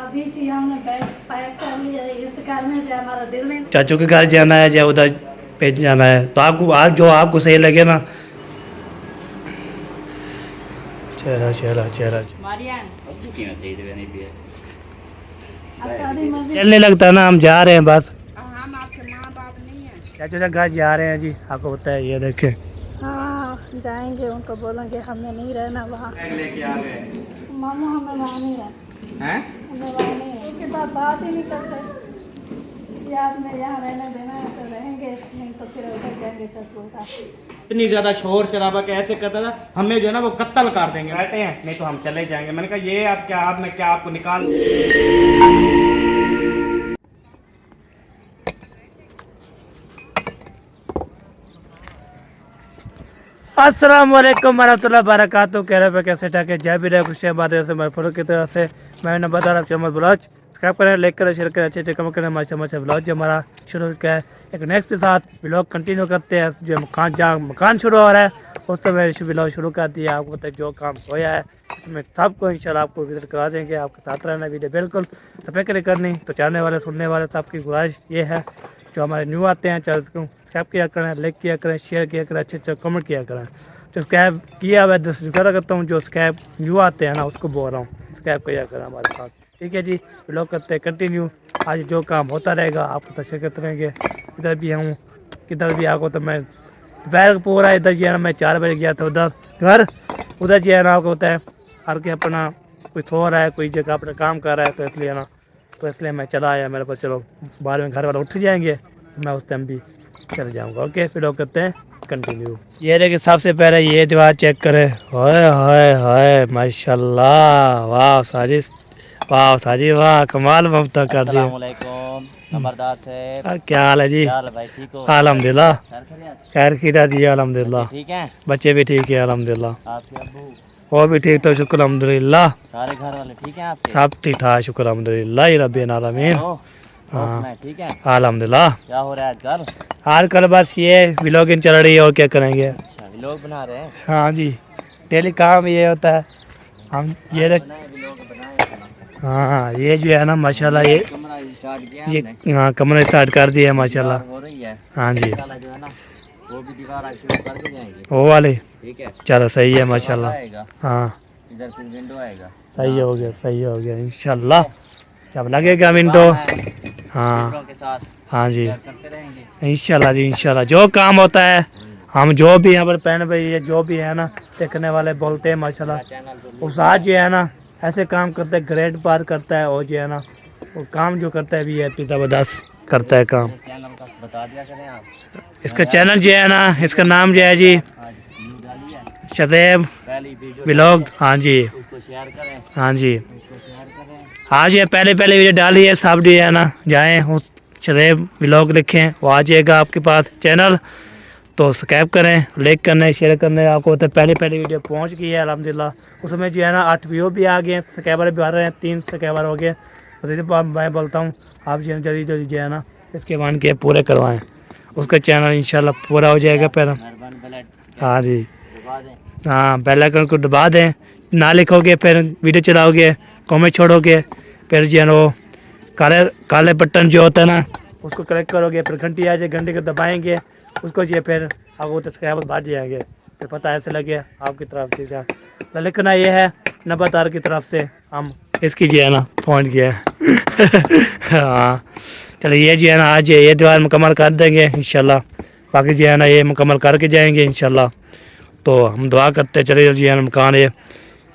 अभी जी हमने bag pack कर लिया है, इस घर में जो हमारा दिल नहीं। चाचू के घर जाना है या उधर पे जाना है, तो आपको आज जो आपको सही लगे ना। चेहरा चेहरा चेहरा चलने लगता ना, हम जा रहे हैं बस। हम आपके माँ बाप नहीं है। चाचू के घर जा रहे हैं जी, आपको पता है, ये देखें। हाँ जाएंगे, उनको बोलेंगे हमें नहीं रहना वहाँ। लेके आ गए मामू हमें वहाँ नहीं रहना, हैं? हमें वहाँ नहीं है, उसके बाद बात ही नहीं करते। याद में यहाँ रहने देना है तो रहेंगे, नहीं तो फिर उधर जाएंगे चक्रों का। इतनी ज़्यादा शोर शराबा कैसे करता था, हमें जो है ना वो कत्ल कर देंगे, रहते हैं नहीं तो हम चले जाएंगे। मैंने कहा ये आप क्या, आपने क्या आपको निकाल। अस्सलाम वालेकुम वरहमतुल्लाहि वबरकातुहू। कह रहे पे कैसे ठाके जय भी रहे खुश बात है मैं फरूक की तरफ से। मैं नंबर बता रहा हूँ ब्लॉग सब्सक्राइब करें, लाइक करें, शेयर करें, अच्छे अच्छे कमेंट करें। माशा ब्लॉग जो हमारा शुरू हो चुका है, एक नेक्स्ट के साथ ब्लॉग कंटिन्यू करते हैं। जो मकान जहाँ मकान शुरू हो रहा है उस तो मैंने ब्लॉग शुरू कर दिया। आपको पता है जो काम होया है उसमें सबको इंशाल्लाह आपको विजिट करा देंगे। आपके साथ रहना वीडियो बिल्कुल सब्सक्राइब करनी। तो चाहने वाले सुनने वाले सबकी गुजारिश ये है, जो हमारे न्यू आते हैं चैनल को सब्सक्राइब किया करें, लाइक किया करें, शेयर किया करें, अच्छे अच्छे कमेंट किया करें। जो स्कैब किया हुआ है स्वीकार करता हूँ, जो स्कैब न्यू आते हैं ना उसको बोल रहा हूँ स्कैब किया करें हमारे साथ। ठीक है जी, लोग करते हैं कंटिन्यू। आज जो काम होता रहेगा आपको तशरीह करते रहेंगे। इधर भी हूँ, किधर भी आको तो मैं दोपहर पूरा इधर जो है ना, मैं 4 बजे गया था उधर घर। उधर जो है ना आपको होता है हर के अपना कोई सो रहा है, कोई जगह अपना काम कर रहा है, तो इसलिए ना, तो इसलिए मैं चला आया। मेरे पास चलो बाद में घर वाले उठ जाएंगे तो मैं उस टाइम भी चल जाऊँगा। ओके, फिर लोग करते हैं कंटिन्यू। ये देखिए सबसे पहले ये दीवार चेक करें। हाय हाय हाय माशाल्लाह, वाह साजिश, वाह साजिश, वाह कमाल ममता कर दी। खबरदार से क्या हाल है जी? भाई ठीक हो? अल्हम्दुलिल्लाह खैर खीरा जी, अल्हम्दुलिल्लाह ठीक है। बच्चे भी ठीक है अल्हम्दुलिल्लाह। आपके अब्बू वो भी ठीक, तो शुक्र अल्हम्दुलिल्लाह। सारे घर वाले ठीक हैं आपके? सब ठीक ठाक शुक्र अल्हम्दुलिल्लाह रब्बिल आलमीन। हाँ ठीक है। अल्हम्दुलिल्लाह। क्या हो रहा है आजकल? आजकल बस ये व्लॉगिंग चल रही है, और क्या करेंगे। अच्छा व्लॉग बना रहे हैं? हाँ जी, डेली काम ये होता है। हम ये देख, हाँ ये जो है ना माशाल्लाह, ये कमरा स्टार्ट किया ये आपने? हाँ कमरा स्टार्ट कर दिया माशाल्लाह। हो रही है हाँ जी, इंशाल्लाह जो है ना वो भी दीवार आज शुरू करके जाएंगे। वो वाले ठीक है, चलो सही है माशाल्लाह। आएगा हाँ इधर फिर विंडो आएगा। सही हो गया, सही हो गया इंशाल्लाह। जब लगेगा विंडो, हाँ विंडो के साथ हाँ जी करते रहेंगे इंशाल्लाह जी इंशाल्लाह। जो काम होता है हम जो भी यहाँ पर पहन भाई, ये जो भी है ना देखने वाले बोलते हैं माशाल्लाह। चैनल उस आज जो है ना ऐसे काम करता है, ग्रेड पार करता है, और जो है ना वो काम जो करता है भी है जबरदस्त करता है काम। चैनल का बता दिया करें आप। इसका चैनल जो है ना, इसका नाम जो है जी आज न्यू डाली है शदेब पहली वीडियो व्लॉग। हाँ जी, उसको शेयर करें, हाँ जी, उसको शेयर करें। आज ये पहले पहले वीडियो डाली है, सब जो है ना जाएँ उस शदेब व्लॉग लिखें, वो आ जाएगा आपके पास चैनल। तो सब्सक्राइब करें, लाइक करने, शेयर करने। आपको तो पहले पहले वीडियो पहुंच गई है अल्हम्दुलिल्लाह। उसमें जो है ना 8 व्यू भी आ गए, सब्सक्राइबर भी आ रहे हैं, 3 सब्सक्राइबर हो गए। तो मैं बोलता हूँ आप जो जल्दी जल्दी जो है ना इसके वन के पूरे करवाएं, उसका चैनल इंशाल्लाह पूरा हो जाएगा। पहले हाँ जी, हाँ बेल आइकन को दबा दें, ना लिखोगे फिर वीडियो चलाओगे, कमेंट छोड़ोगे, फिर जो है ना वो काले काले बटन जो होता है ना उसको क्लिक करोगे, फिर घंटी आ जाए, घंटी को दबाएंगे उसको जो फिर आपको सब्सक्राइबर बढ़ जाएंगे। फिर पता ऐसे लगे आपकी तरफ से क्या तो लिखना ये है, नंबरदार की तरफ से हम इसकी जो है ना पहुँच गया हाँ चलिए, ये जो है ना आज ये दीवार मुकम्मल कर देंगे इंशाल्लाह। बाकी जो है ना ये मुकम्मल करके जाएंगे इंशाल्लाह। तो हम दुआ करते चले जो है ना मकान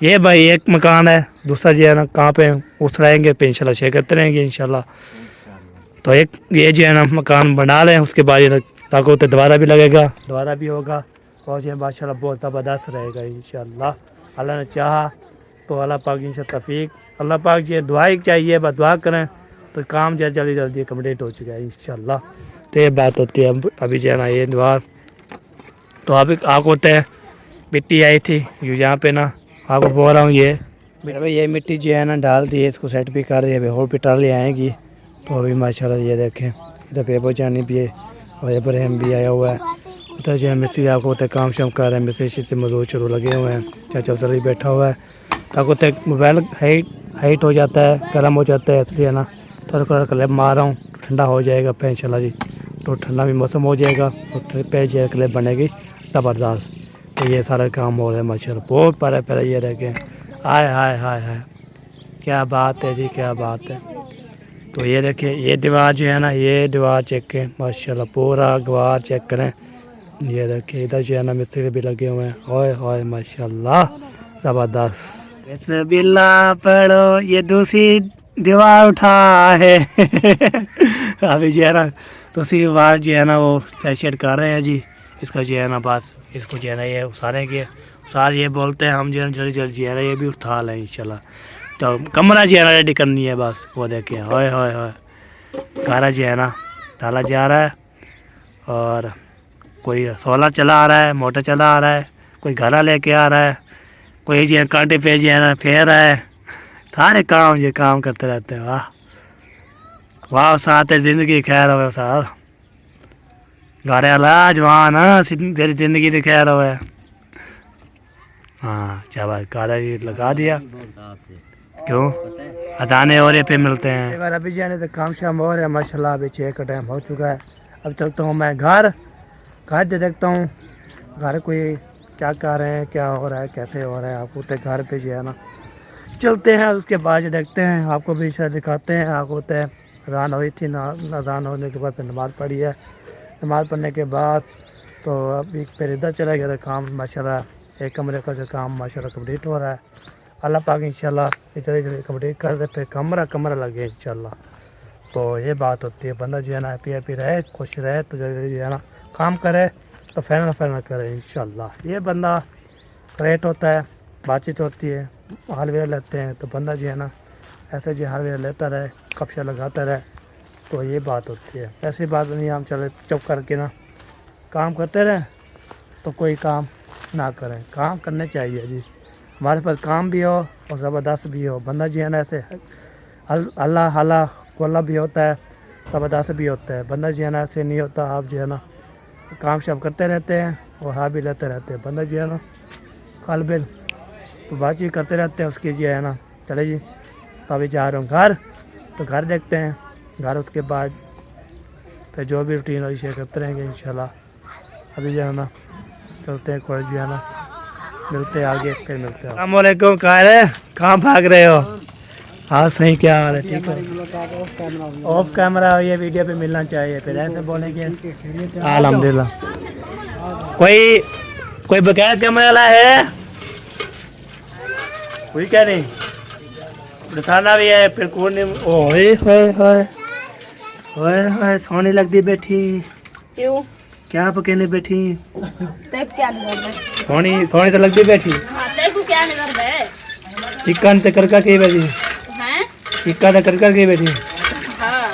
ये भाई एक मकान है, दूसरा जो है ना कहाँ पे उस रहेंगे पे इंशाल्लाह शेयर करते रहेंगे इंशाल्लाह। तो एक ये जो है ना मकान बना लें, उसके बाद ताकि तो दोबारा भी लगेगा, दोबारा भी होगा, और जो माशाल्लाह बहुत ज़बरदस्त रहेगा इंशाल्लाह। अल्लाह ने चाहा तो अल्लाह पाक इंशाल्लाह तौफीक, अल्लाह पाक ये दुआ ही चाहिए, बस दुआ करें तो काम जो जल्दी जल्दी कम्प्लीट हो चुका है इंशाल्लाह। तो ये बात होती है अभी जो है ना ये दीवार। तो अभी आपको होता है मिट्टी आई थी यहाँ पे ना, आपको बोल रहा हूँ ये मिट्टी जो है ना डाल दी है, इसको सेट भी कर दिया, और भी ट्राली आएगी। तो अभी माशाल्लाह ये देखें इधर पेपर जानी भी है, और इब्राहिम भी आया हुआ है, उधर जो है मिस्त्री आपको होते काम शाम कर रहे हैं, मिस्त्री शिस्त्री मजदूर चलो लगे हुए हैं, चाचा चल बैठा हुआ है। आपको होते मोबाइल हाइट हो जाता है, गर्म हो जाता है, इसलिए ना थोड़ा थोड़ा क्लिप मार रहा हूँ, ठंडा हो जाएगा फिर इंशाल्लाह जी। तो ठंडा भी मौसम हो जाएगा तो पे जो क्लिप बनेगी ज़बरदस्त। तो ये सारा काम हो रहा है माशाल्लाह, बहुत प्यारा प्यारा ये रखे। हाय हाय हाय हाय, क्या बात है जी, क्या बात है। तो ये देखिए ये दीवार जो है ना, ये दीवार चेक करें माशाल्लाह, पूरा दीवार चेक करें। ये देखिए इधर जो है ना मिस्त्री भी लगे हुए हैं, ओए ओए माशाल्लाह ज़बरदस्त। बिस्मिल्लाह पढ़ो, ये दूसरी दीवार उठा है अभी जो है ना दूसरी दीवार जो है ना वो सेट कर रहे हैं जी। इसका जो है ना बस इसको जो है ना ये उसारेंगे, सारे ये बोलते हैं हम जो है जल्दी जल्दी जो है ना ये भी उठा लें इंशाल्लाह। तो कमरा जो है ना रेडी करनी है बस, वो देखें ओए ओए ओए, गारा जो है ना डाला जा रहा है और कोई सोलर चला आ रहा है, मोटर चला आ रहा है, कोई घरा लेके आ रहा है, कोई जो है कांटे पे जो है ना फेर रहा है। सारे काम ये काम करते रहते हैं। वाह वाह, साथ है ज़िंदगी खैर हो सर, गारे अला जवान तेरी ज़िंदगी तो खैर हो। हाँ चलो गारा ये लगा दिया, क्यों अदाने और ये पे मिलते हैं। बार अभी जाने तो काम शाम हो रहा है माशाल्लाह, अभी 6 का टाइम हो चुका है। अब चलता हूँ मैं घर दे देखता हूँ घर कोई क्या कर रहे हैं, क्या हो रहा है, कैसे हो रहा है। आपको तो घर पे जो है ना चलते हैं, उसके बाद जो देखते हैं, आपको भी शायद दिखाते हैं। आपको तो अजान हुई थी ना, अजान होने के बाद फिर नमाज़ पढ़ी है, नमाज़ पढ़ने के बाद तो अभी फिर इधर चला गया था काम माशाल्लाह। एक कमरे का जो काम माशाल्लाह कंप्लीट हो रहा है, अल्लाह पाक इंशाल्लाह इधर इधर कंप्लीट कर दे, फिर कमरा लगे इंशाल्लाह। तो ये बात होती है, बंदा जो है ना हैप्पी रहे, खुश रहे, तो जो है ना काम करे तो फैरना करे इंशाल्लाह। ये बंदा क्रिएट होता है, बातचीत होती है, हालवेयर लेते हैं, तो बंदा जो है ना ऐसे जो हालवेयर लेता रहे, कपशा लगाता रहे, तो ये बात होती है। ऐसी बात नहीं हम चले चुप करके ना काम करते रहें तो कोई काम ना करें, काम करने चाहिए जी। हमारे पास काम भी हो और ज़बरदस्त भी हो, बंदा जो है ना ऐसे अल्लाह कोल्ला भी होता है, ज़बरदस्त भी होता है। बंदा जो है ना ऐसे नहीं होता, आप जो है ना काम शाम करते रहते हैं और हाँ भी लेते रहते हैं। बंदा जो है ना कल बिल तो बातचीत करते रहते हैं उसकी जो है ना। चले जी, तो अभी जा रहा हूँ घर, तो घर देखते हैं घर, उसके बाद फिर जो भी रूटीन हो शेयर करते रहेंगे इंशाल्लाह। अभी जो है ना चलते हैं कॉलेज जो है ना, मिलते हैं आगे, फिर मिलते हैं। अस्सलाम वालेकुम, कहाँ भाग रहे हो? हाँ सही, क्या हाल है? ठीक है, ऑफ कैमरा ये वीडियो पे मिलना चाहिए, फिर ऐसे बोलेंगे अल्हम्दुलिल्लाह। कोई बगैर कैमरा वाला है? कोई क्या नहीं, बताना भी है फिर कौन नहीं। ओए होए होए होए होए, सोने लगती बैठी, क्यों? क्या पकेने बैठी? तेरे क्या निकल सोनी तो लगती बैठी। तेरे को क्या निकल रहा है? चिकन ते करका के बैठी, हैं? चिकन ते करका के बैठी। हाँ,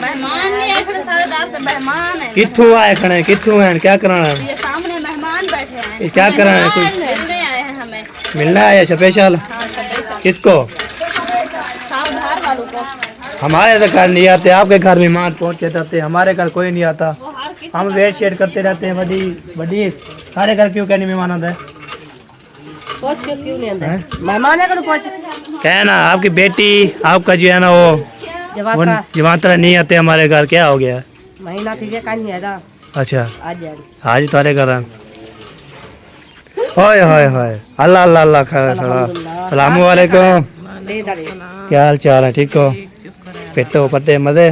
मेहमान नहीं आए, फिर सारे दार से मेहमान है। कित्थों आए खड़े, कित्थों हैं, क्या कराना है? ये सामने मेहमान बैठे हैं। ये क्या कराना है? कोई मिलने आए हैं हमें। मिलना है स्पेशल? हाँ, स्पेशल। किसको? सावधान वालों को। हमारे तो घर नहीं आते, आपके घर मेहमान पहुँचे जाते, हमारे घर कोई नहीं आता। वो हर किसी हम वेट शेयर करते रहते हैं, बड़ी सारे घर क्यों क्या नहीं मेहमान आता है? पहुंच क्यों नहीं अंदर? मेहमान है, पहुंच। क्या है ना आपकी बेटी आपका जो है ना वो जमातरा नहीं आते हमारे घर, क्या हो गया? महीना ठीक है, कहीं नहीं आया। अच्छा आज आज तुम्हारे घर होए होए होए, अल्लाह अल्लाह अल्लाह खैर। सलाम वालेकुम, क्या हाल चाल है? ठीक हो? पेटो पट्टे मजे?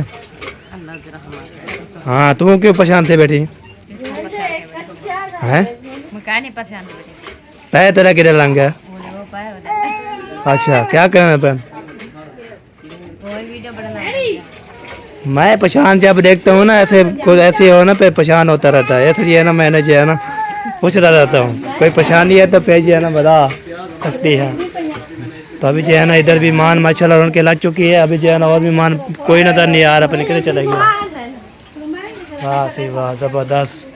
हाँ, तू क्यों परेशान थे बैठी हैं? पैर तेरा किधर लग गया? अच्छा, क्या कहना पे? मैं परेशान जब देखता हूँ ना ऐसे कुछ ऐसे हो ना, पे परेशान होता रहता है, इसलिए ना मैंने जो है ना पूछ रहा रहता हूँ, कोई परेशानी है तो पे जो है ना बता सकती है। तो अभी जो है ना इधर भी मान माशाल्लाह उनके लग चुकी है, अभी जो है ना और भी मान कोई नजर नहीं आ रहा, अपने किधर चला गया। वाह सही, वाह ज़बरदस्त।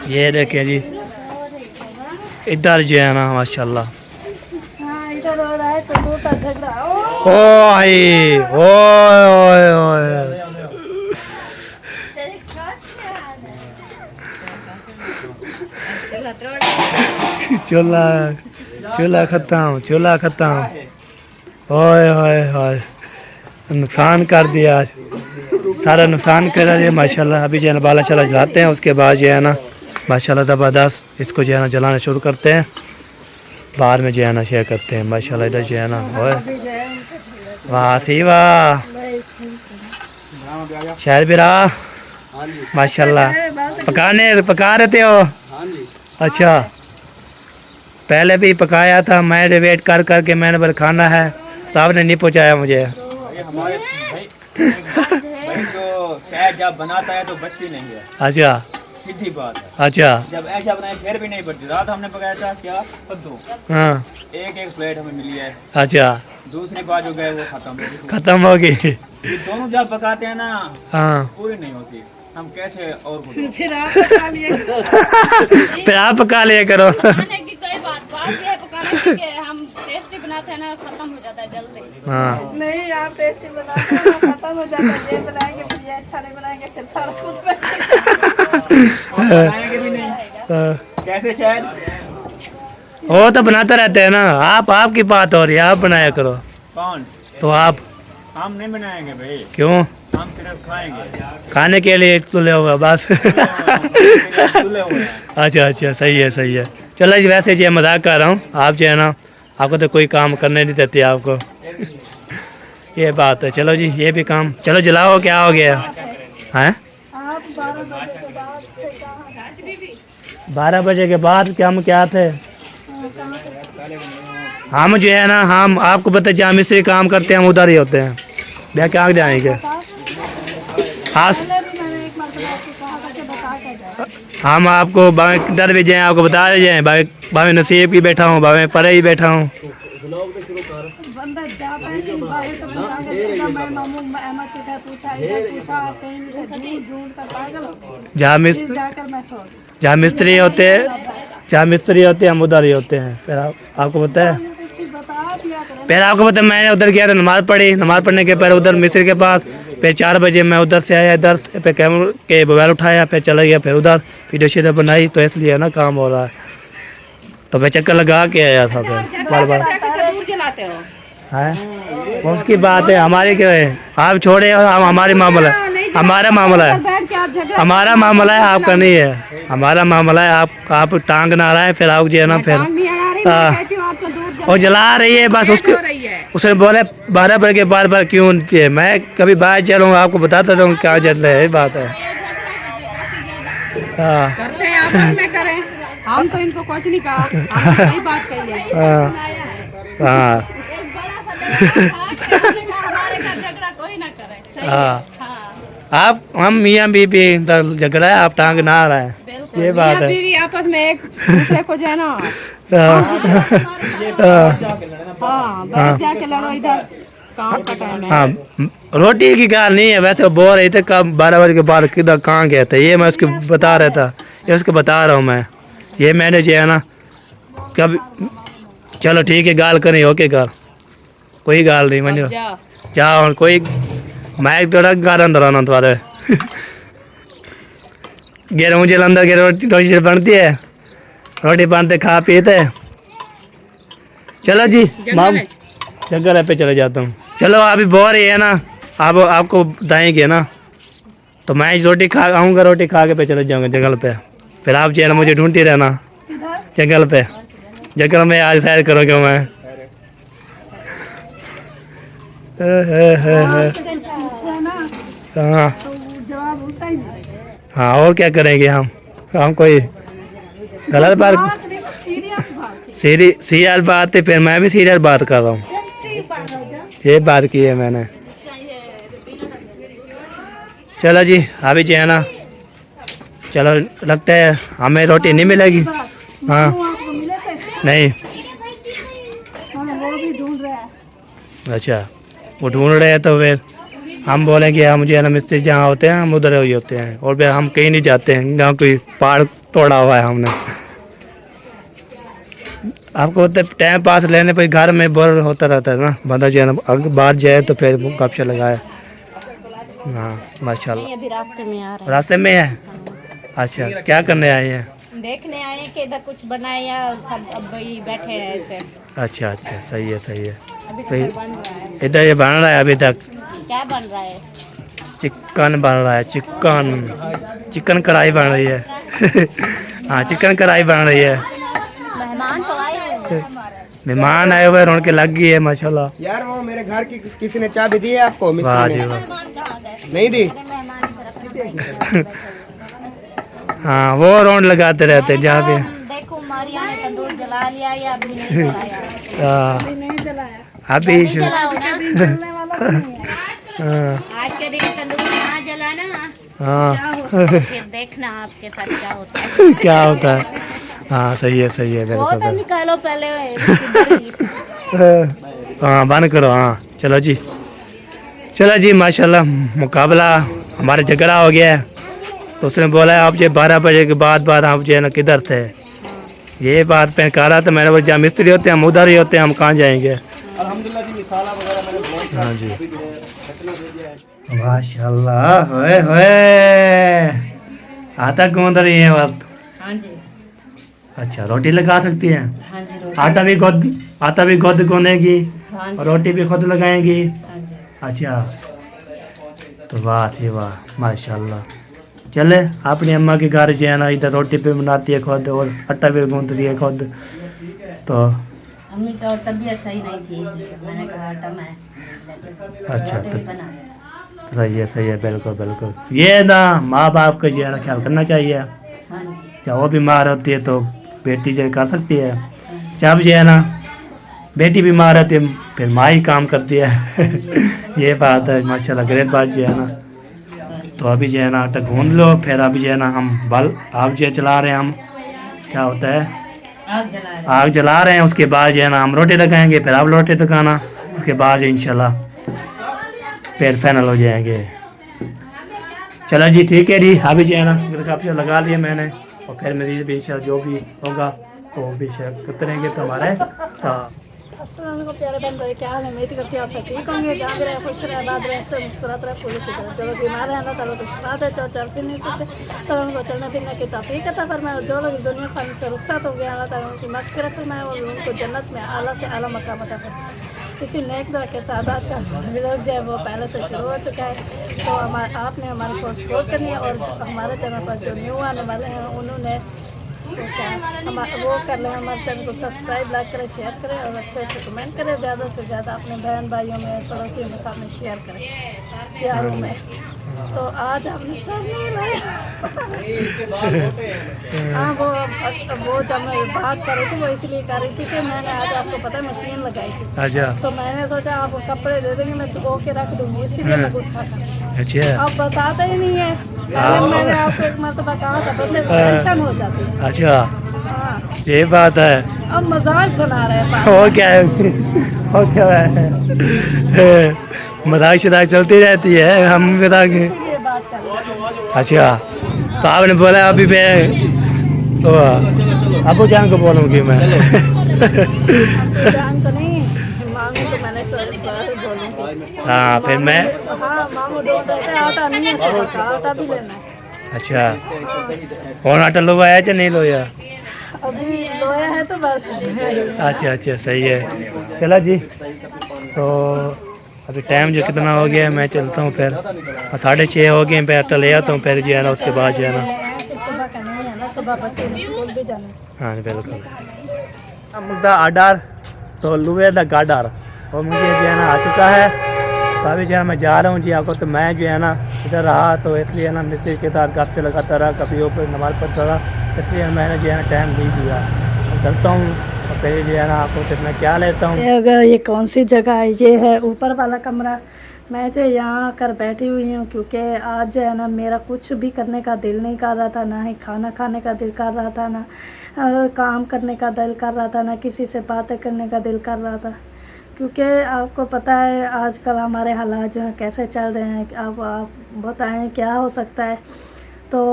ये देखिए जी इधर जो है ना माशाल्लाह, हाँ इधर हो रहा है तो दो का झगड़ा। ओ आई ओए ओए ओए, चूल्हा चूल्हा खत्म। ओए होए होए, नुकसान कर दिया आज, सारा नुकसान कर दिया माशाल्लाह। अभी जो है ना बाला चला जलाते हैं, उसके बाद जो है ना माशाल्लाह ज़बरदस्त इसको जो है ना जलाना शुरू करते हैं, बाहर में जो है ना शेयर करते हैं माशाल्लाह। इधर जो है ना ओए वाह सी वाह, शायद भी रहा माशाल्लाह। पका रहे थे हो? अच्छा, पहले भी पकाया था, मैंने वेट कर करके मैंने बोला खाना है, तो आपने नहीं पहुंचाया मुझे। हमारे भाई तो शायद जब बनाता है तो बचती नहीं है। अच्छा सीधी बात है। अच्छा जब ऐसा बनाए फिर भी नहीं बचती। रात हमने पकाया था क्या कद्दू, हाँ एक प्लेट हमें मिली है। अच्छा, दूसरी बार जो गए वो खत्म हो गई। ये दोनों जब पकाते हैं ना हाँ पूरी नहीं होती, हम कैसे और फिर आप पका लिया फिर आप पका लिया करो। खाने की कोई बात ये है पकाने की कि हम टेस्टी बनाते हैं ना, खत्म हो जाता है जल्दी। हाँ नहीं, आप टेस्टी बनाते हैं ना, खत्म हो जाता है। ये बनाएंगे फिर ये अच्छा नहीं बनाएंगे, फिर सारा कुछ हम बनाएंगे भी नहीं। कैसे शायद वो तो बनाते रहते हैं ना, आपकी बात हो रही है, आप बनाया करो। कौन? तो आप हम नहीं बनाएंगे भाई, क्यों? हम सिर्फ खाएंगे। खाने के लिए तुले होगा बस। तुले हुए हैं। अच्छा अच्छा, सही है। चलो जी, वैसे जो है मजाक कर रहा हूँ, आप जो है ना आपको तो कोई काम करने नहीं देती आपको। ये बात है। चलो जी, ये भी काम, चलो जलाओ, क्या हो गया है? आप 12 बजे के बाद से कहाँ 12 बजे के बाद क्या थे हम जो है ना, हम आपको पता है जहाँ मिस्त्री काम करते हैं हम उधर ही होते हैं। भैया क्या जाएंगे? हाँ, पहले भी मैंने एक मरतबा आपको कहा था कि बता के जाए। हम आपको डर भी जाए, आपको बता जाए, भावे नसीब की बैठा हूँ, भावे परे ही बैठा हूँ। बंदा जाता है कि भाई तो बताएंगे ना, मैं मामू अहमद की तरह पूछा, इधर पूछा, कहीं से ढूंढ कर पागल हो गए। फिर जाकर मैं सो गई। जहाँ मिस्त्री होते हैं हम उधर ही होते हैं। फिर आपको पता है, बता दिया करो। फिर आपको पता है मैंने उधर गया था, नमाज़ पढ़ने के पहले उधर मिस्त्री के पास। फिर 4 बजे मैं उधर से आया, इधर फिर कैमरे के मोबाइल उठाया, फिर चला गया, फिर उधर वीडियो शीडियो बनाई, तो इसलिए ना काम हो रहा है। तो मैं चक्कर लगा के आया था फिर बार दूर चलाते हो है। उसकी बात है, हमारी क्या है, आप छोड़े, हम हमारी मामला है, हमारा मामला है, हमारा मामला है, आपका नहीं है। हमारा मामला है, आप टांग ना रहा है, फिर आप जो है ना फिर वो जला रही है बस। उसने बोले 12 बजे के बार क्यों, मैं कभी बाहर चलूँगा आपको बताता रहूँ क्या चल रहा है। बात है करते हैं आपस में करें, हम तो इनको कुछ नहीं कहा, हम सही बात कही है। हाँ कोई ना करे। हाँ, आप हम मियाँ बीबी झगड़ा है, आप टांग ना रहा है, ये बात है। बीवी आपस में एक दूसरे को जो है ना, हाँ जाके लड़ो, इधर काम का टाइम है। हाँ, रोटी की गाल नहीं है, वैसे बोल रही थे कब 12 बजे के बाद किधर कहाँ गया था, ये मैं उसको बता रहा था, ये उसको बता रहा हूँ मैं। ये मैंने जो है ना कब, चलो ठीक है, गाल करें, ओके गाल, कोई गाल नहीं मंजो, जाओ कोई, मैं थोड़ा गाल अंदर आना तुम्हारे। गेर मुझे अंदर के रोटी बनती है, रोटी बनते खा पीते। चलो जी, माम जंगल पे चले जाता हूँ। चलो अभी बोल रही है ना, आप आपको बताएंगे ना, तो मैं रोटी खा आऊँगा, रोटी खा के पे चले जाऊँगा जंगल पे। फिर आप जो है ना मुझे ढूंढती रहना जंगल पे, जंगल में आज सैर करोगे मैं। हाँ जवाब उल्टा ही नहीं। हाँ, और क्या करेंगे हम कोई गलत बात, सीरियस बात सीरियल बात है, फिर मैं भी सीरियल बात कर रहा हूँ, ये बात की है मैंने। चलो जी, अभी जो है ना, चलो लगता है हमें रोटी नहीं मिलेगी। हाँ आपको मिले थे? नहीं, हाँ, वो भी ढूंढ रहा है। अच्छा, वो ढूंढ रहे हैं, तो फिर हम बोले कि हम मुझे ना मिस्त्री जहाँ होते हैं हम उधर ही होते हैं, और फिर हम कहीं नहीं जाते हैं जहाँ कोई पहाड़ तोड़ा हुआ है हमने। आपको पता है टाइम पास लेने पर घर में बोर होता रहता है ना बंदा, जो है ना अगर बाहर जाए तो फिर गपशप लगाए। हाँ माशाल्लाह। अभी रास्ते में आ रहे रास्ते में है? अच्छा, क्या करने आए हैं? देखने आए हैं कि इधर कुछ बनाए या सब अब वही बैठे हैं ऐसे। अच्छा अच्छा, सही है सही है। अभी तो तो बन रहा है। इधर ये बन रहा है अभी तक, क्या बन रहा है? चिकन बन रहा है, चिकन चिकन कढ़ाई बन रही है। हाँ चिकन कढ़ाई बन रही है। मेहमान तो आए हुए हैं हमारे। मेहमान आए हुए हैं, रौनक लग गई है माशाल्लाह। यार वो मेरे घर की किसी ने चाबी दी है आपको? वाह मिस्त्री जी ने वाह। नहीं दी? मेहमान इधर अपना हाँ वो राउंड लगाते रहते हैं जहाँ पे। देखो मारिया ने तंदूर जला लिया या अभी नहीं जलाया? हाँ, नहीं जलाया, अभी जलाओ ना। जलने वाला तो नहीं है। हाँ आज के दिन तंदूर ना जलाना, हाँ। फिर देखना आपके साथ क्या होता है। क्या होता है? हाँ सही है सही है, वो बिल्कुल तो बिल्कुल। निकालो पहले किधर ही। हाँ बंद करो। हाँ चलो जी, चलो जी माशाल्लाह मुकाबला हमारा झगड़ा हो गया है। तो उसने बोला है आप जो 12 बजे के बाद आप जो है ना किधर थे, ये बात पे कह रहा था। मैंने बोला जहाँ मिस्त्री होते हैं हम उधर ही होते हैं, हम कहाँ जाएंगे। अल्हम्दुलिल्लाह जी, मिसाला वगैरह मैंने बहुत हाँ जी अभी जो है रखना दे दिया है। माशाल्लाह, होए होए आटा गूंद रही है वक्त। हाँ जी, अच्छा रोटी लगा सकती हैं? हाँ जी, आटा भी खुद गूंदेगी हाँ और रोटी भी खुद लगाएंगी। हाँ जी। अच्छा तो वाह थी वाह माशाल्लाह। चले अपनी अम्मा के घर जो है ना, इधर रोटी भी बनाती है खुद और आटा भी गूंदती है खुद। तो अम्मी का और तबीयत सही नहीं थी, इसलिए मैंने कहा आटा मैं अच्छा रोटी तो भी बना लें। सही है बिल्कुल बिल्कुल। ये ना माँ बाप का जो है ना ख्याल करना चाहिए। हाँ जी, चाहे वो बीमार होती है तो बेटी जो है कर सकती है, जब जो है ना बेटी बीमार रहती है फिर माँ ही काम करती है। ये बात है माशाल्लाह, ग्रेट बात जो है ना। तो अभी जो है ना आटा गूंद लो, फिर अभी जो है ना हम आग जो है चला रहे हैं हम, क्या होता है आग जला रहे हैं। उसके बाद जो है ना हम रोटी लगाएंगे, फिर आप रोटी लगाना, उसके बाद इंशाल्लाह फिर फाइनल हो जाएंगे। चलो जी ठीक है जी, अभी जो है ना मेरे काफ़ी लगा लिए मैंने, और फिर मेरी भी इंशाल्लाह जो भी होगा वो भी शेयर करते रहेंगे तो हमारे साथ। अस्सलाम वालेकुम प्यारे बहन भाई, क्या हाल है? उम्मीद करती हूँ आप सब ठीक होंगे, जहाँ भी रहे खुश रहे, आबाद रहे, सब मुस्कुराते रहे, पूरी की तरह। चलो बीमार है ना, चलो तो शिफात है, चल फिर नहीं सकते तो उनको चलने फिरने की तौफीक अता फरमाए। और जो लोग इस दुनिया फानी से रुखसत हो गए अल्लाह ताला उनकी मग़फ़िरत फरमाए और उनको जन्नत में आला से आला मकाम अता फरमाए। किसी नेक दुआ के सादात का व्लॉग जो है वो पहले से शुरू हो चुका है, तो आपने हमारे को सपोर्ट करनी है। और हमारे चैनल पर जो न्यू आने वाले हैं उन्होंने वो कर लें, हमारे चैनल को सब्सक्राइब, लाइक करें, शेयर करें और अच्छे कमेंट करें। ज़्यादा से ज़्यादा अपने बहन भाइयों में, पड़ोसियों के सामने शेयर करें प्यारों में। तो आज हमने सब नहीं लाया। हाँ वो जब मैं बात कर रही थी वो इसलिए कर रही थी कि मैंने आज आपको पता है मशीन लगाई थी। अच्छा तो मैंने सोचा आप कपड़े दे देंगे, मैं धो के रख दूँगी, इसीलिए मैं गुस्सा था। अच्छा आप बताते ही नहीं है। पहले मैंने आपको एक मरतबा कहा था, बदले टेंशन हो जाती है। अच्छा हाँ ये बात है। अब मजाक बना रहे हैं। हो क्या है, हो क्या है, मजाक शदाक चलती रहती है, हम मजाक। ये बात कर रहे हैं। अच्छा तो आपने बोला अभी मैं अबू जान को बोलूँगी मैं। जान तो नहीं मांगू तो मैंने बोलूँगी। हाँ फिर मैं हाँ मांगू ढूंढ रहे थे, आटा नहीं है सुबह का, आटा भी लेना है। अच्छा और आटा लोया या नहीं लोया? अभी लोया है तो बस। अच्छा अच्छा सही है। चलो जी तो अभी टाइम जो कितना हो गया है मैं चलता हूँ, फिर 6:30 हो गए, फिर आटा ले आता हूँ, फिर जो है ना उसके बाद जो है ना। सुबह का नहीं है ना, सुबह बच्चे स्कूल भी जाना। हाँ बिल्कुल। मुद्दा आडार तो लुए द गाडार और मुझे जो है ना आ चुका है। तो अभी जो है मैं जा रहा हूँ जी आपको। तो मैं जो है ना इधर रहा तो इसलिए ना मिस्त्री के साथ गप से लगाता रहा, कभी ऊपर नमाज़ पढ़ता रहा, इसलिए मैंने जो है ना टाइम नहीं दिया। चलता हूँ और फिर जो है ना आपको फिर मैं क्या लेता हूँ। अगर ये कौन सी जगह है? ये है ऊपर वाला कमरा। मैं जो यहाँ आकर बैठी हुई हूँ क्योंकि आज जो है ना मेरा कुछ भी करने का दिल नहीं कर रहा था, ना ही खाना खाने का दिल कर रहा था, ना काम करने का दिल कर रहा था, ना किसी से बातें करने का दिल कर रहा था। क्योंकि आपको पता है आजकल हमारे हालात जो हैं कैसे चल रहे हैं, अब आप बताएं क्या हो सकता है। तो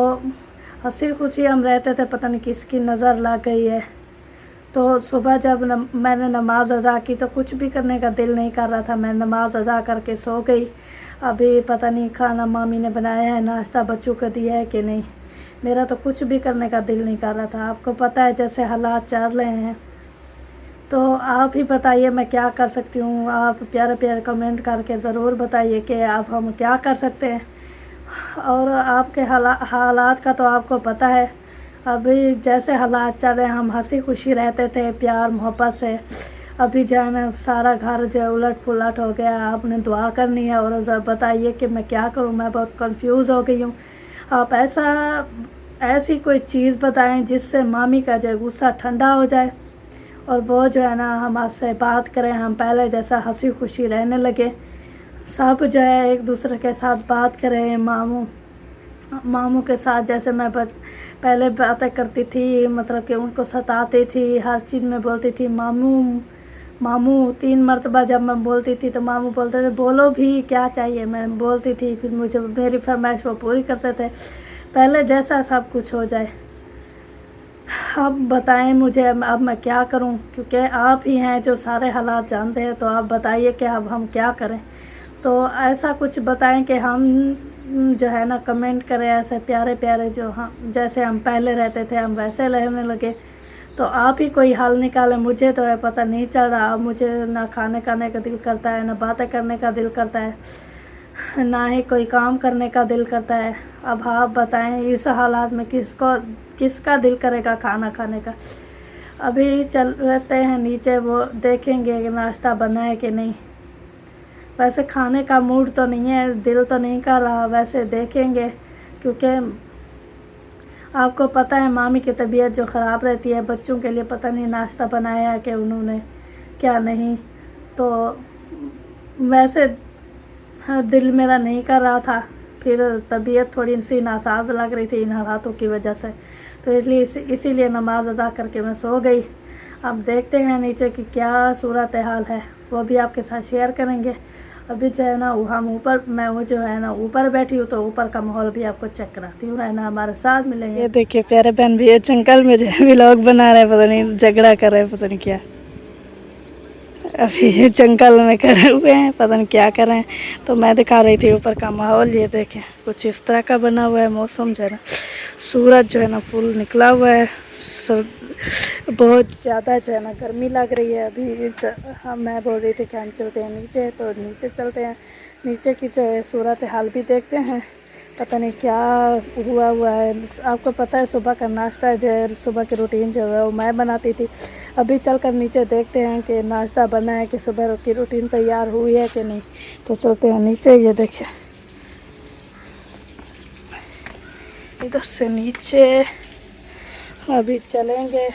हंसी खुशी हम रहते थे, पता नहीं किसकी नज़र लग गई है। तो सुबह जब मैंने नमाज़ अदा की तो कुछ भी करने का दिल नहीं कर रहा था, मैं नमाज़ अदा करके सो गई। अभी पता नहीं खाना मामी ने बनाया है, नाश्ता बच्चों को दिया है कि नहीं। मेरा तो कुछ भी करने का दिल नहीं कर रहा था। आपको पता है जैसे हालात चल रहे हैं, तो आप ही बताइए मैं क्या कर सकती हूँ। आप प्यारे प्यारे कमेंट करके ज़रूर बताइए कि आप हम क्या कर सकते हैं। और आपके हालात का तो आपको पता है, अभी जैसे हालात चल रहे हैं, हम हंसी खुशी रहते थे प्यार मोहब्बत से। अभी जो है ना सारा घर जो है उलट पुलट हो गया। आपने दुआ करनी है और बताइए कि मैं क्या करूं, मैं बहुत कंफ्यूज हो गई हूं। आप ऐसी कोई चीज़ बताएं जिससे मामी का जो गुस्सा ठंडा हो जाए और वो जो है ना हम आपसे बात करें, हम पहले जैसा हंसी खुशी रहने लगे। सब जो है एक दूसरे के साथ बात करें। मामू के साथ जैसे मैं पहले बातें करती थी, मतलब कि उनको सताती थी, हर चीज़ में बोलती थी मामू 3 मरतबा जब मैं बोलती थी तो मामू बोलते थे बोलो भी क्या चाहिए। मैं बोलती थी, फिर मुझे मेरी फरमाइश वो पूरी करते थे। पहले जैसा सब कुछ हो जाए। अब बताएं मुझे अब मैं क्या करूं, क्योंकि आप ही हैं जो सारे हालात जानते हैं। तो आप बताइए कि अब हम क्या करें। तो ऐसा कुछ बताएं कि हम जो है ना कमेंट करें ऐसे प्यारे प्यारे, जो हम जैसे हम पहले रहते थे हम वैसे रहने लगे। तो आप ही कोई हल निकालें। मुझे तो है पता नहीं चल रहा। मुझे ना खाने का दिल करता है, ना बातें करने का दिल करता है, ना ही कोई काम करने का दिल करता है। अब आप बताएं इस हालात में किसका दिल करेगा खाना खाने का। अभी चल रहते हैं नीचे, वो देखेंगे कि नाश्ता बना है कि नहीं। वैसे खाने का मूड तो नहीं है, दिल तो नहीं कर रहा। वैसे देखेंगे, क्योंकि आपको पता है मामी की तबीयत जो ख़राब रहती है। बच्चों के लिए पता नहीं नाश्ता बनाया कि उन्होंने क्या नहीं। तो वैसे दिल मेरा नहीं कर रहा था, फिर तबीयत थोड़ी सी नासाज लग रही थी इन हालातों की वजह से। तो इसलिए इसीलिए नमाज अदा करके मैं सो गई। अब देखते हैं नीचे की क्या सूरत हाल है, वो भी आपके साथ शेयर करेंगे। अभी जो है ना मैं वो जो है ना ऊपर बैठी हूँ, तो ऊपर का माहौल भी आपको चेक कराती हूँ। रहना हमारे साथ मिलेंगे। ये देखिए प्यारे बहन भी जंगल में जो है व्लॉग बना रहे हैं, पता नहीं झगड़ा कर रहे हैं, पता नहीं क्या। अभी ये जंगल में खड़े हुए हैं, पता नहीं क्या कर रहे हैं। तो मैं दिखा रही थी ऊपर का माहौल। ये देखें कुछ इस तरह का बना हुआ है मौसम जो है ना। सूरज जो है ना फुल निकला हुआ है। बहुत ज़्यादा जो है ना गर्मी लग रही है। अभी मैं बोल रही थी कि हम चलते हैं नीचे, तो नीचे चलते हैं। नीचे की जो है सूरत हाल भी देखते हैं, पता नहीं क्या हुआ है। आपको पता है सुबह का नाश्ता जो है, सुबह की रूटीन जो है वो मैं बनाती थी। अभी चलकर नीचे देखते हैं कि नाश्ता बना है कि सुबह की रूटीन तैयार हुई है कि नहीं। तो चलते हैं नीचे। ये देखें इधर से नीचे अभी चलेंगे।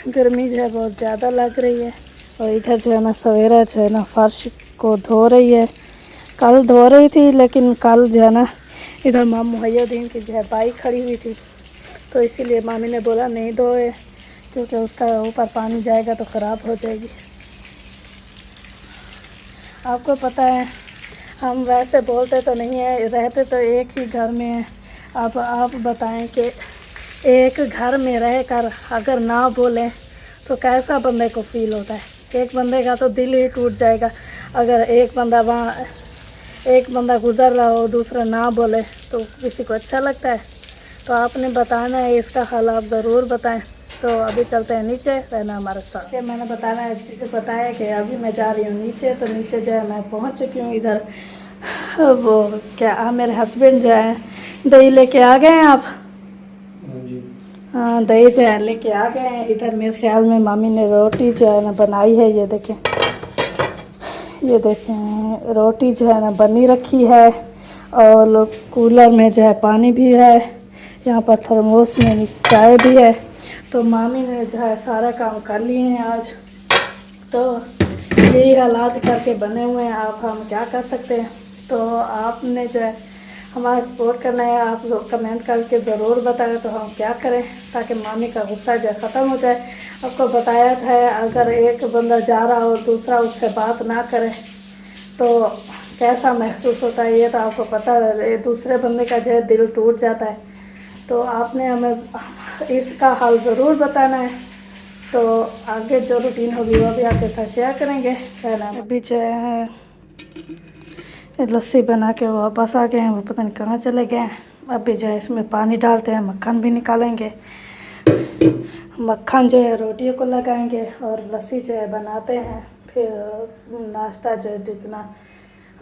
गर्मी जो है बहुत ज़्यादा लग रही है। और इधर जो है ना सवेरा जो है ना फर्श को धो रही है। कल धो रही थी, लेकिन कल जो है ना इधर मामू मुहैय्यद्दीन की जो है बाइक खड़ी हुई थी, तो इसीलिए मामी ने बोला नहीं धोए, क्योंकि उसका ऊपर पानी जाएगा तो ख़राब हो जाएगी। आपको पता है हम वैसे बोलते तो नहीं है, रहते तो एक ही घर में हैं। अब आप बताएं कि एक घर में रहकर अगर ना बोलें तो कैसा बंदे को फ़ील होता है। एक बंदे का तो दिल ही टूट जाएगा। अगर एक बंदा गुज़र रहा हो, दूसरा ना बोले, तो किसी को अच्छा लगता है। तो आपने बताना है, इसका हल आप ज़रूर बताएं। तो अभी चलते हैं नीचे, रहना हमारे साथ। मैंने बताया कि अभी मैं जा रही हूँ नीचे। तो नीचे जो है मैं पहुँच चुकी हूँ। इधर वो क्या मेरे हस्बैंड जो है दही लेके आ गए हैं। आप हाँ दही जो है लेके आ गए हैं। इधर मेरे ख्याल में मामी ने रोटी जो है ना बनाई है। ये देखें रोटी जो है ना बनी रखी है, और कूलर में जो है पानी भी है। यहाँ पर थर्मोस में चाय भी है। तो मामी ने जो है सारा काम कर लिए हैं आज। तो यही हालात करके बने हुए हैं। आप हम क्या कर सकते हैं। तो आपने जो है हमारा सपोर्ट करना है। आप लोग कमेंट करके ज़रूर बताएं तो हम क्या करें, ताकि मामी का गुस्सा जो ख़त्म हो जाए। आपको बताया था अगर एक बंदा जा रहा हो और दूसरा उससे बात ना करे तो कैसा महसूस होता है, ये तो आपको पता है। दूसरे बंदे का जो है दिल टूट जाता है। तो आपने हमें इसका हल ज़रूर बताना है। तो आगे जो रूटीन होगी वो भी आपके साथ शेयर करेंगे। अभी जो है लस्सी बना के वापस आ गए हैं, वो पता नहीं कहाँ चले गए हैं। अभी जो है इसमें पानी डालते हैं, मक्खन भी निकालेंगे। मक्खन जो है रोटियों को लगाएंगे और लस्सी जो है बनाते हैं। फिर नाश्ता जो है जितना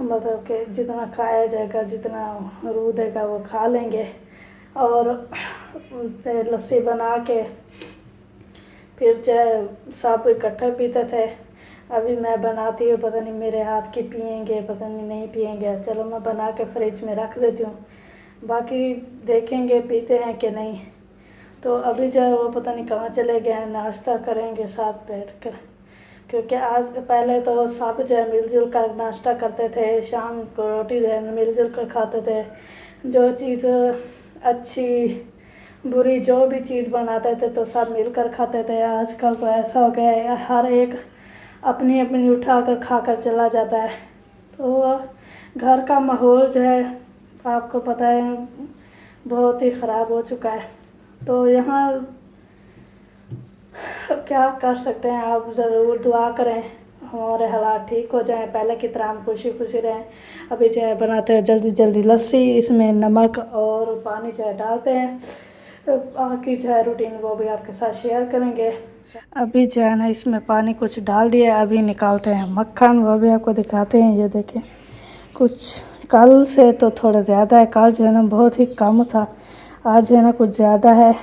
मतलब कि जितना खाया जाएगा, जितना रूदेगा वो खा लेंगे। और फिर लस्सी बना के फिर जो है सब इकट्ठे पीते थे। अभी मैं बनाती हूँ, पता नहीं मेरे हाथ की पियेंगे, पता नहीं पियेंगे। चलो मैं बना के फ्रिज में रख देती हूँ, बाकी देखेंगे पीते हैं कि नहीं। तो अभी जो है वो पता नहीं कहाँ चले गए हैं। नाश्ता करेंगे साथ बैठ कर, क्योंकि आज पहले तो सब जो है मिलजुल कर नाश्ता करते थे, शाम को रोटी जो है मिलजुल कर खाते थे। जो चीज़ अच्छी बुरी जो भी चीज़ बनाते थे तो सब मिलकर खाते थे। आजकल तो ऐसा हो गया है हर एक अपनी अपनी उठा कर खा कर चला जाता है। तो घर का माहौल जो है आपको पता है बहुत ही ख़राब हो चुका है। तो यहाँ क्या कर सकते हैं, आप ज़रूर दुआ करें हमारे हालात ठीक हो जाएं, पहले की तरह हम खुशी खुशी रहें। अभी जो है बनाते हैं जल्दी जल्दी लस्सी, इसमें नमक और पानी जो है डालते हैं। बाकी जो है रूटीन वो भी आपके साथ शेयर करेंगे। अभी जो है ना इसमें पानी कुछ डाल दिया, अभी निकालते हैं मक्खन, वो भी आपको दिखाते हैं। ये देखें, कुछ कल से तो थोड़ा ज़्यादा है, कल जो है ना बहुत ही कम था, आज जो है ना कुछ ज़्यादा है।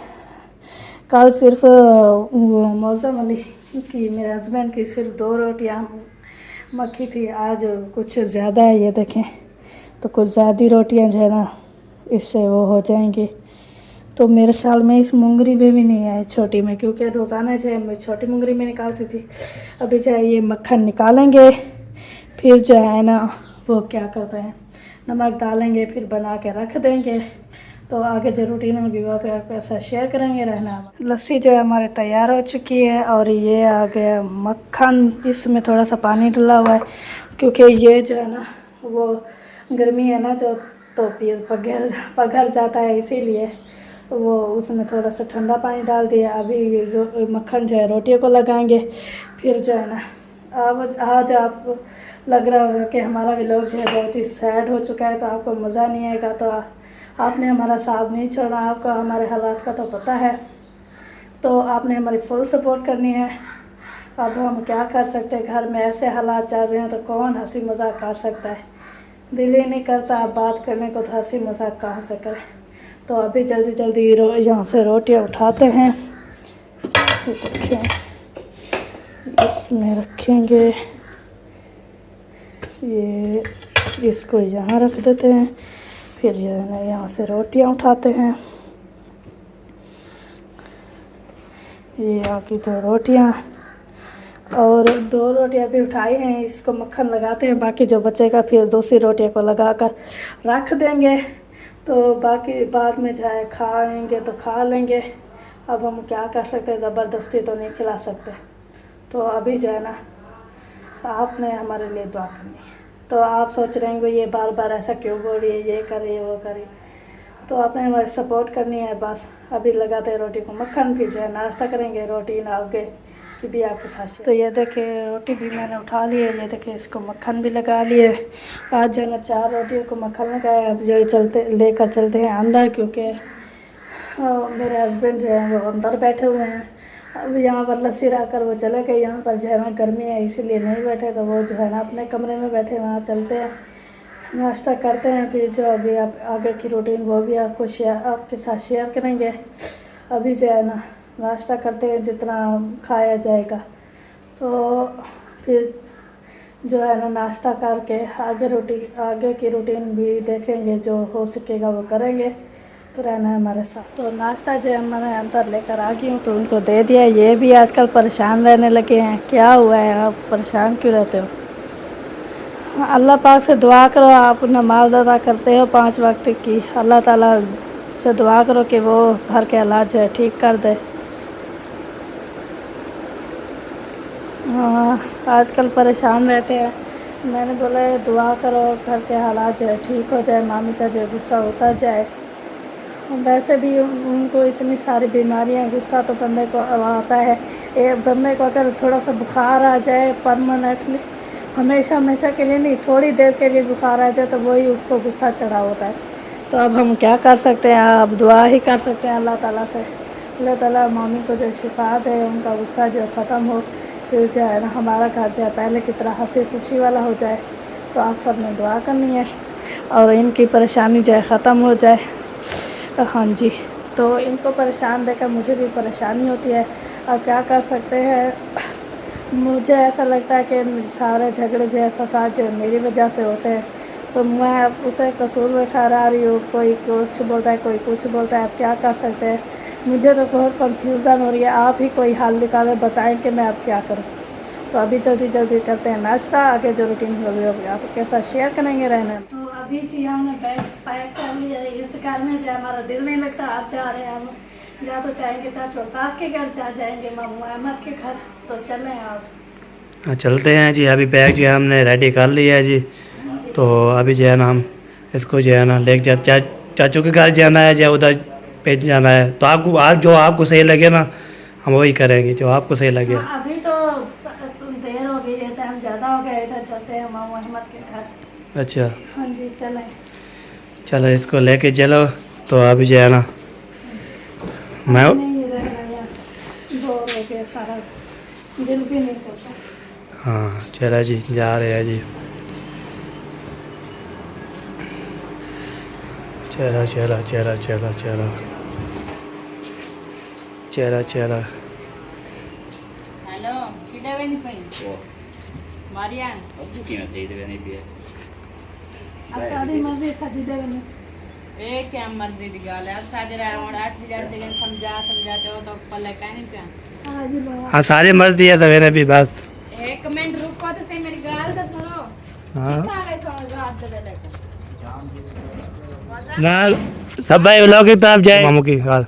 कल सिर्फ मौसम अली की, मेरे हस्बैंड की सिर्फ 2 रोटियां मक्खी थी, आज कुछ ज़्यादा है। ये देखें, तो कुछ ज़्यादा रोटियां जो है ना इससे वो हो जाएंगी। तो मेरे ख्याल में इस मुंगरी में भी नहीं है छोटी में, क्योंकि रोज़ाना जो है मैं छोटी मुंगरी में निकालती थी। अभी जो है ये मक्खन निकालेंगे, फिर जो है ना वो क्या करते हैं नमक डालेंगे, फिर बना के रख देंगे। तो आगे जो रूटीन में भी पे आपके साथ शेयर करेंगे रहना। लस्सी जो है हमारे तैयार हो चुकी है और ये आ गया मक्खन। इसमें थोड़ा सा पानी डला हुआ है, क्योंकि ये जो है ना वो गर्मी है ना जो, तो फिर पघर जाता है, इसीलिए वो उसमें थोड़ा सा ठंडा पानी डाल दिया। अभी जो मक्खन जो है रोटियों को लगाएंगे। फिर जो है ना अब आज आप लग रहा होगा कि हमारा व्लॉग जो है बहुत ही सैड हो चुका है, तो आपको मज़ा नहीं आएगा। तो आपने हमारा साथ नहीं छोड़ा, आपको हमारे हालात का तो पता है, तो आपने हमारी फुल सपोर्ट करनी है। अब हम क्या कर सकते हैं, घर में ऐसे हालात चल रहे हैं तो कौन हंसी मजाक कर सकता है। दिल ही नहीं करता आप बात करने को, तो हंसी मजाक कहाँ से करें। तो अभी जल्दी जल्दी यहाँ से रोटियाँ उठाते हैं। इसमें रखेंगे, ये इसको यहाँ रख देते हैं। फिर जो है ना यहाँ से रोटियाँ उठाते हैं। ये आकी 2 रोटियाँ और 2 रोटियाँ भी उठाई हैं, इसको मक्खन लगाते हैं। बाकी जो बचेगा फिर दूसरी रोटियों को लगाकर रख देंगे। तो बाकी बाद में चाहे खाएंगे तो खा लेंगे। अब हम क्या कर सकते हैं, ज़बरदस्ती तो नहीं खिला सकते। तो अभी जो है ना आपने हमारे लिए दुआ करनी है। तो आप सोच रहे होंगे ये बार बार ऐसा क्यों बोल रही है, ये करे वो करे, तो आपने हमारी सपोर्ट करनी है बस। अभी लगाते हैं रोटी को मक्खन, फिर जो है नाश्ता करेंगे। रोटी ना आगे कि भी आपके साथ। तो ये देखिए रोटी भी मैंने उठा ली है, ये देखिए इसको मक्खन भी लगा लिए। आज जो है ना 4 रोटियों को मक्खन लगाया। अब जो लेकर चलते हैं अंदर, क्योंकि मेरे हस्बैंड जो है वो अंदर बैठे हुए हैं। अब यहाँ पर लस्सी रख कर वो चले गए। यहाँ पर जो है ना गर्मी है इसीलिए नहीं बैठे, तो वो जो है ना अपने कमरे में बैठे। वहाँ चलते हैं, नाश्ता करते हैं, फिर जो अभी आप आगे की रूटीन वो भी आपके साथ शेयर करेंगे। अभी जो है ना नाश्ता करते हैं, जितना खाया जाएगा। तो फिर जो है ना नाश्ता करके आगे की रूटीन भी देखेंगे, जो हो सकेगा वो करेंगे। तो रहना है हमारे साथ। तो नाश्ता जो है मैंने अंदर लेकर आ गई हूँ, तो उनको दे दिया। ये भी आजकल परेशान रहने लगे हैं। क्या हुआ है, आप परेशान क्यों रहते हो? अल्लाह पाक से दुआ करो, आप नमाज अदा करते हो 5 वक्त की, अल्लाह ताला से दुआ करो कि वो घर के हालात जो है ठीक कर दे। हाँ, आजकल परेशान रहते हैं। मैंने बोला दुआ करो घर के हालात जो है ठीक हो जाए, मामी का जो गुस्सा होता जाए। वैसे भी उनको इतनी सारी बीमारियां, गुस्सा तो बंदे को आता है। बंदे को अगर थोड़ा सा बुखार आ जाए परमानेंटली, हमेशा के लिए नहीं, थोड़ी देर के लिए बुखार आ जाए तो वही उसको गुस्सा चढ़ा होता है। तो अब हम क्या कर सकते हैं, अब दुआ ही कर सकते हैं अल्लाह ताला से। अल्लाह ताला मम्मी को जो शिफा दे, उनका गुस्सा जो ख़त्म हो, फिर जो है ना हमारा घर जो है पहले की तरह हंसी खुशी वाला हो जाए। तो आप सब ने दुआ करनी है और इनकी परेशानी जो है ख़त्म हो जाए। हाँ जी, तो इनको परेशान देखकर मुझे भी परेशानी होती है। अब क्या कर सकते हैं। मुझे ऐसा लगता है कि सारे झगड़े जो है फसाद जो है मेरी वजह से होते हैं, तो मैं उसे कसूर में ठहरा रही हूँ। कोई कुछ बोलता है, कोई कुछ बोलता है। अब क्या कर सकते हैं। मुझे तो बहुत कंफ्यूजन हो रही है। आप ही कोई हल निकालें, बताएं कि मैं अब क्या करूँ। तो अभी जल्दी जल्दी करते हैं नाश्ता, आगे जो रूटीन होगी आपके साथ शेयर करेंगे रहना। तो अभी जी हमने बैग पैक कर लिया है, इस कारण से हमारा दिल नहीं लगता। आप जा रहे हैं, हम या तो जाएंगे चाचा अल्ताफ़ के घर, जा जाएंगे मामू अहमद के घर। तो चलें आप। हाँ चलते हैं जी। अभी बैग जो है हमने रेडी कर लिया है जी। तो अभी जो है ना हम इसको जो है ना लेके चाचू के घर जाना है या उधर पे जाना है। तो आपको आप जो आपको सही लगे ना हम वही करेंगे, जो आपको सही लगे। हाँ, अभी तो देर हो गई है, टाइम ज़्यादा हो गया। इधर चलते हैं मामू अहमद के घर। अच्छा हाँ जी चलें। चलो इसको लेके चलो। तो अभी जो है ना मैं नहीं रहना यार, बोर हो गया सारा, दिल भी नहीं होता। हाँ चलो जी जा रहे हैं जी। चलो चलो चलो चलो चलो चलो चलो। हेलो किडा वेनी पई मारियान अबू की ना थी तो नहीं भी है सारी मर्जी सजी देवे ए क्या मर्जी दी गाल है साजे रा और 8 बजे तक समझाते हो तो पल्ले काहे नहीं पिया। हाँ जी बाबा। हाँ सारी मर्जी है सवेरे भी बस। एक मिनट रुको तो सही मेरी गाल तो सुनो। हाँ आ गए थोड़ा रात दे बेले ना सब भाई लोग की तरफ जाए मामू की घर।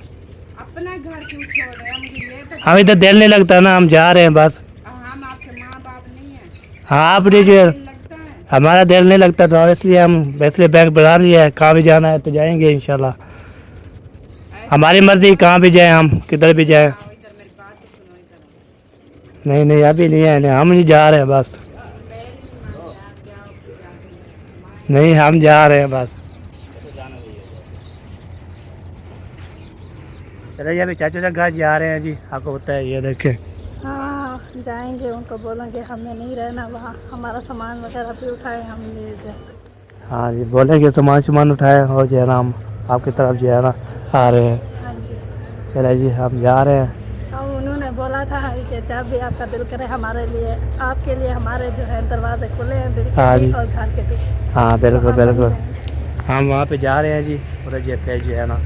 अपना घर क्यों छोड़ रहे हैं, मुझे ये तो हम इधर दिल नहीं लगता ना, हम जा रहे हैं बस। हम आपके माँ बाप नहीं है, हाँ आप जो लगता है। हमारा दिल नहीं लगता तो इसलिए हम वैसे बैग बढ़ा लिया है। कहाँ भी जाना है तो जाएंगे इंशाल्लाह। हमारी मर्जी, कहाँ भी जाए हम, किधर भी जाए। इधर मेरी बात तो सुनो इधर। नहीं नहीं अभी नहीं है, नहीं, हम नहीं जा रहे हैं बस। नहीं हम जा रहे हैं बस। चलिए अभी चाचा के घर जा रहे हैं जी। आपको पता है ये देखें। हाँ जाएंगे, उनको बोलेंगे हमें नहीं रहना वहाँ, हमारा सामान वगैरह भी उठाए हम ले जाए। हाँ जी बोलेंगे सामान उठाए और जो है ना हम आपकी तरफ जो है ना आ रहे हैं। हाँ जी। चलिए जी हम जा रहे हैं। और उन्होंने बोला था कि जब भी आपका दिल करे हमारे लिए, आपके लिए हमारे जो है दरवाजे खुले हैं दिल के हाँ जी। और घर के पीछे। हाँ बिल्कुल तो हम बिल्कुल। वहीं जाएंगे। हम वहाँ पे जा रहे हैं जी। उधर जो पे जो है ना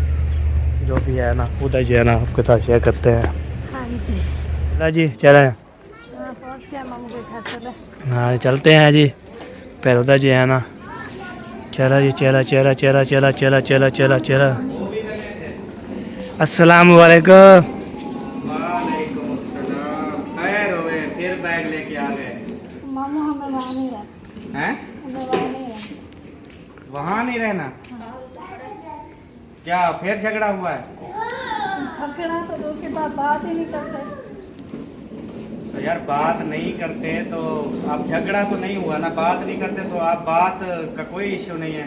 जो भी है ना उधर जो है ना आपके साथ शेयर करते हैं। हाँ जी। चलो जी चलें। हाँ पहुँच गया मामू के घर चले। हाँ चलते हैं जी। फिर उधर जो है ना चलो जी चलो चलो चलो चलो चलो चलो चलो चलो। अस्सलाम वालेकुम। वालेकुम अस्सलाम। खैर हो गए, फिर बैग लेके आ गए मामू हमें वहाँ नहीं रहना, हैं? हमें वहाँ नहीं रहना। वहाँ नहीं रहना? क्या फिर झगड़ा हुआ है? झगड़ा तो दो के बाद बात ही नहीं करते। तो यार बात नहीं करते तो अब झगड़ा तो नहीं हुआ ना, बात नहीं करते तो आप बात का कोई इश्यू नहीं है।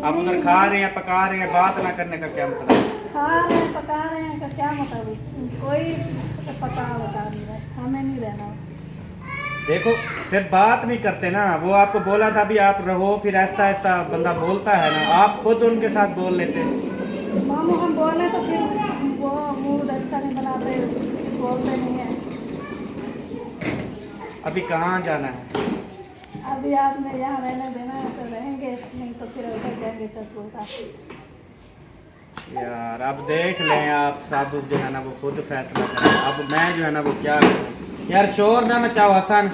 आप उधर खा रहे हैं पका रहे हैं, बात ना करने का क्या मतलब है? खा रहे हैं पका रहे हैं का क्या मतलब, कोई पका बता नहीं रहा, हमें नहीं रहना। देखो सिर्फ बात नहीं करते ना, वो आपको बोला था भी आप रहो, फिर ऐसा ऐसा बंदा बोलता है ना, आप खुद उनके साथ बोल लेते। मामू हम बोले तो फिर वो मूड अच्छा नहीं बनाते, बोलते नहीं है। अभी कहाँ जाना है? अभी आपने यहाँ रहने देना है तो रहेंगे, नहीं तो फिर उधर जाएंगे चतुर्था। यार अब देख लें, आप सब जो है ना वो खुद फैसला करें। अब मैं जो है ना वो क्या करूं? यार शोर ना मचाओ हसन।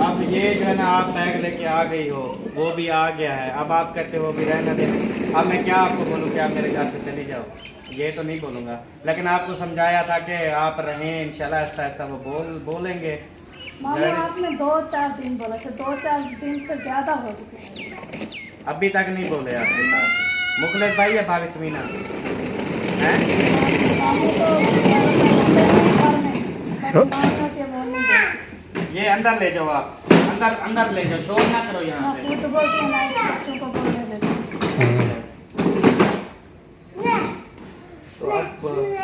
अब ये जो है ना आप बैग लेके आ गई हो, वो भी आ गया है, अब आप कहते हो भी रहना दे। अब मैं क्या आपको बोलूँ कि आप मेरे घर से चली जाओ? ये तो नहीं बोलूँगा, लेकिन आपको समझाया था कि आप रहें इंशाल्लाह, ऐसा ऐसा वो बोलेंगे। मामू आपने 2-4 दिन बोला था, 2-4 दिन से ज़्यादा हो चुके हैं। अभी तक नहीं बोले आपके साथ मुखलिस भाई या भाभी समीना हैं? मामू तो घर में मामू के बोल नहीं बोलते। ये अंदर ले जाओ, आप अंदर अंदर ले जाओ, शोर ना करो यहाँ पे। फुटबॉल के नाइट बच्चों को बोलने देते।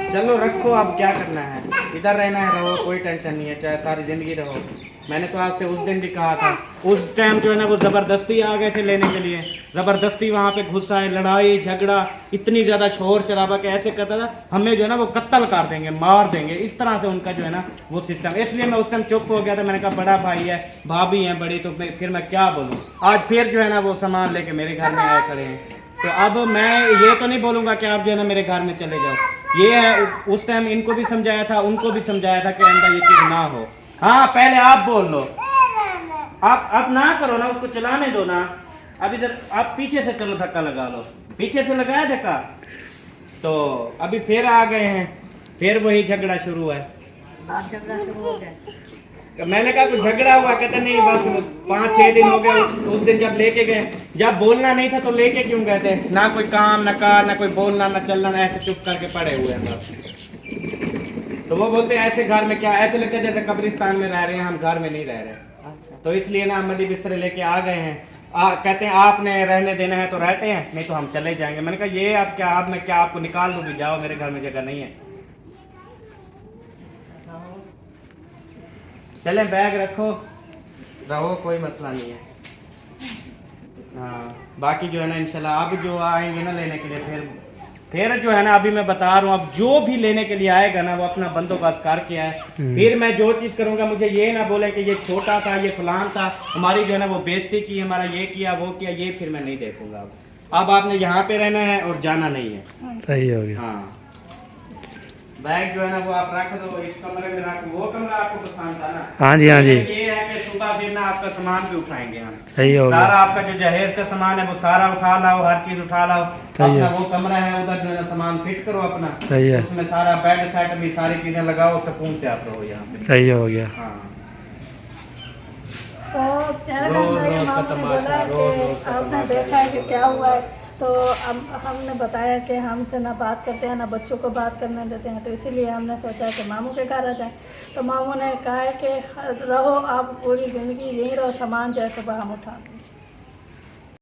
चलो रखो, अब क्या करना है, इधर रहना है रहो, कोई टेंशन नहीं है, चाहे सारी ज़िंदगी रहो। मैंने तो आपसे उस दिन भी कहा था, उस टाइम जो है ना वो ज़बरदस्ती आ गए थे लेने के लिए, ज़बरदस्ती वहाँ पे घुसा है, लड़ाई झगड़ा, इतनी ज़्यादा शोर शराबा के ऐसे करता था, हमें जो है ना वो कत्ल कर देंगे, मार देंगे, इस तरह से उनका जो है ना वो सिस्टम। इसलिए मैं उस टाइम चुप हो गया था। मैंने कहा बड़ा भाई है, भाभी है बड़ी, तो फिर मैं क्या बोलूँ। आज फिर जो है ना वो सामान लेके मेरे घर में आए खड़े हैं, तो अब मैं ये तो नहीं बोलूँगा कि आप जो है ना मेरे घर में चले जाओ। ये है, उस टाइम इनको भी समझाया था, उनको भी समझाया था कि अंदर ये चीज़ ना हो। हाँ पहले आप बोल लो, आप ना करो ना, उसको चलाने दो ना। अब इधर आप पीछे से चलो, धक्का लगा लो, पीछे से लगाया धक्का, तो अभी फिर आ गए हैं, फिर वही झगड़ा शुरू है। झगड़ा शुरू हो गया। मैंने कहा कुछ झगड़ा हुआ, कहते नहीं बस 5-6 दिन हो गए। उस दिन जब लेके गए, जब बोलना नहीं था तो लेके क्यों गए थे? ना कोई काम ना कार, ना कोई बोलना ना चलना, ना ऐसे चुप करके पड़े हुए हैं बस। तो वो बोलते हैं ऐसे घर में क्या, ऐसे लगता है जैसे कब्रिस्तान में रह रहे हैं, हम घर में नहीं रह रहे। तो इसलिए ना हम मड्डी बिस्तरे लेके आ गए हैं। कहते हैं आपने रहने देना है तो रहते हैं, नहीं तो हम चले जाएंगे। मैंने कहा ये आप क्या, अब मैं क्या आपको निकाल दूँ भी जाओ, मेरे घर में जगह नहीं है। चले बैग रखो, रहो, कोई मसला नहीं है। हाँ बाकी जो है ना इंशाल्लाह अब जो आएंगे ना लेने के लिए, फिर जो है ना अभी मैं बता रहा हूँ, अब जो भी लेने के लिए आएगा ना वो अपना बंदोबस्त करके आए। फिर मैं जो चीज़ करूँगा मुझे ये ना बोले कि ये छोटा था, ये फलान था, हमारी जो है ना वो बेइज्जती की, हमारा ये किया वो किया, ये फिर मैं नहीं देखूंगा। अब आपने यहाँ पे रहना है और जाना नहीं है। सही हो गया। हाँ बैग जो है ना वो आप रख दो, इस कमरे में रख, वो कमरा आपको पसंद था ना? हाँ जी हाँ जी, ये है कि सुबह फिर ना आपका सामान भी उठाएंगे हम। सही हो गया। सारा आपका जो जहेज का सामान है वो सारा उठा लाओ, हर चीज उठा लाओ। सही अपना है। वो कमरा है उधर जो है ना सामान फिट करो अपना, सही है। उसमें सारा बेड सेट भी सारी चीजें लगाओ, सुकून से आप रहो यहाँ पे। सही हो गया। हाँ तो प्यारे रोज बहन भाई, रोज का आपने तमाशा, बोला रोज रोज कि का आपने तमाशा। देखा है कि क्या हुआ है, तो हमने बताया कि हमसे ना बात करते हैं ना बच्चों को बात करने देते हैं, तो इसीलिए हमने सोचा कि मामू के घर आ जाए। तो मामू ने कहा है कि रहो आप पूरी ज़िंदगी यहीं रहो, सामान जो है सुबह हम उठा देंगे।